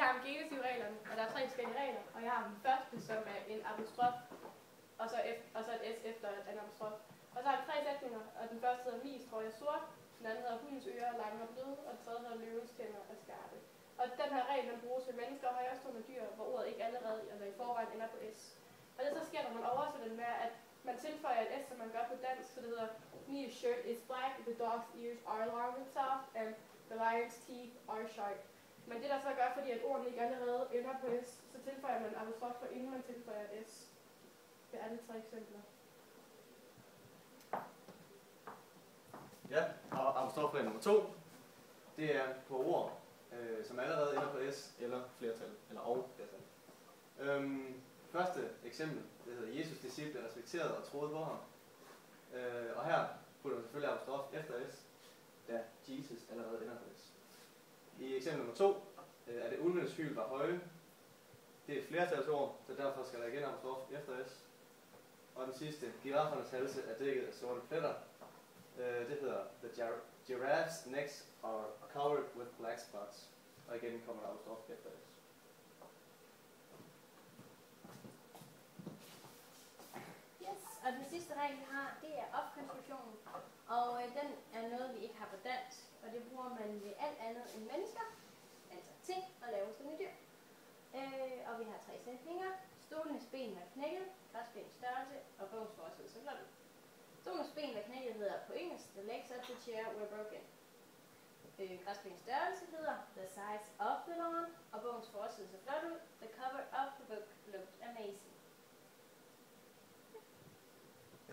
har om genitivreglerne, og der er 3 forskellige regler, og jeg har den første, som er en apostrof, og så et S efter en apostrof. Og så har jeg 3 sætninger, og den første hedder mis tror jeg sort, den anden hedder hundens ører lange og bløde, og den tredje hedder løvens tænder er skarpe. Og den her regel, den bruges ved mennesker og højrestående dyr, hvor ordet ikke allerede eller i forvejen ender på S. Og det så sker, når man oversætter den med, at man tilføjer et S, som man gør på dansk, så det hedder Mia's shirt is black, the dog's ears are long and soft, and the lion's teeth are sharp. Men det der så gør, fordi at ordene ikke allerede ender på S, så tilføjer man apostrofer, inden man tilføjer et S. Det er alle 3 eksempler. Ja, og apostrofregel nummer 2, det er på ord, som allerede ender på S eller flertal, eller og flertal. Første eksempel, det hedder Jesus disciple respekterede og troede på ham. Og her putter man selvfølgelig apostrof efter S, da Jesus allerede ender på S. I eksempel nummer 2 er det ulvenes hyl var høje. Det er et flertalsord, så derfor skal der igen apostrof efter S. Og den sidste, giraffernes halse er dækket af sorte pletter. Det hedder the giraffes' necks are covered with black spots. Og igen kommer der apostrof efter S. Yes, og den sidste regel, vi har, det er opkonstruktionen. Og den er noget, vi ikke har på dansk, og det bruger man ved alt andet end mennesker, altså til at lave sådan et dyr. Og vi har 3 sætninger. Stolenes ben var knækket, græsbenens størrelse og bogens forside så flot ud. Stolenes ben var knækket hedder på engelsk, the legs of the chair were broken. Græsbenens størrelse hedder the size of the lawn, og bogens forside så flot ud, the cover of the book looked amazing.